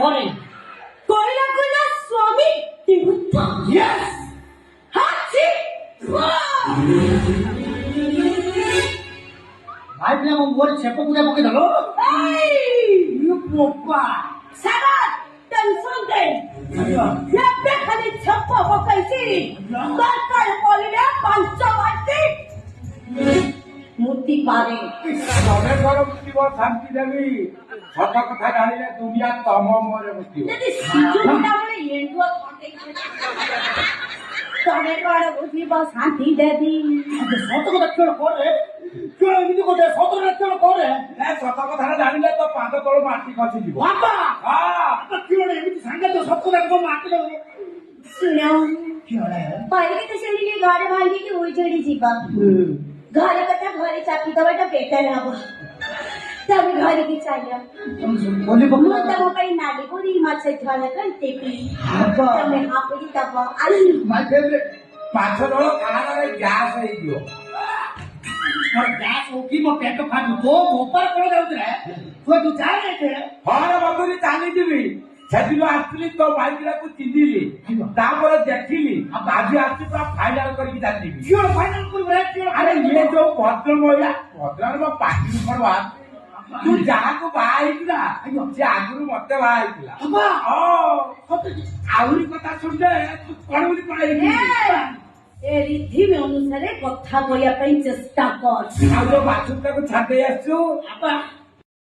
করে কইলা কইলা স্বামী তিহুত্তা ইয়েস হাসি ভাই বলে আমার মোর ছেপো পুরা পকে দিল ইউ পোপা সারা টেনশন দে যেতে খালি ছপ্প পকাইছি দরকার পড়লে পঞ্চবাটি মুক্তি পাবে মনে করো মুক্তি বড় শান্তি দেবী সত কথা জানিলে দুনিয়া তম মরে মুক্তি যদি সিজুটা বলে এন্ডুয়া থাকে তবে বড় বুঝিব শান্তি দেবী সত কথা কেন করে কেন এমনি করে সত কথা কেন করে সত কথা জানিলে তো পাঁচ তল মাটি খসি দিব বাবা হ্যাঁ কেন এমনি সাঙ্গে তো সত কথা কেন মারতে দেবো শুনো কি হলো पहले तो चलिए घर भांगी की उजड़ी जीवा घर कटा घरे चापी दबाटा बेटर हब तब घर की चाहिए बोली बकू मुद्दा वो कहीं नाली को री मत से खाना करते पी बाबा तब मैं आपकी तब आई माय फेवरेट ପାଞ୍ଚ ତଳ ଖାନାରେ ଗ୍ୟାସ୍ ହେଇଯିବ और गैस होगी मो पेट खादु तो ऊपर कोण जाउत रे तू जा रे थे ହଁ ରେ ବନ୍ଧୁରେ ଚାଲିଯିବି ସେଦିନ ଆସିଥିଲି ତୋ ବାଇକଟାକୁ ଚିହ୍ନିଲି ତାପରେ ଦେଖିଲି ଆଜି ଆସି ପୁରା ଫାଇନାଲ କରିକି ଚାଲିଯିବି क्यों फाइनल कर रे क्यों ଆରେ ଇଏ ଯୋଉ ଭଦ୍ର ମହିଳା ଭଦ୍ରରେ ମୋ ପାଟି ପଡବା ତୁ ଯାହାକୁ ବାହା ହେଇଥିଲା ସେ ଆଗରୁ ମତେ ବାହା ହେଇଥିଲା ବାବା ଆହୁରି କଥା ଶୁଣିଲେ ତୁ କଣ ବୋଲି ପଳେଇଲି ए रिद्धि में अनुसारे कथा कोया पे चेष्टा कर ଆଉ ଯୋଉ ବାଛୁରଟାକୁ ଛାଡି ଦେଇ ଆସିଛୁ बाबा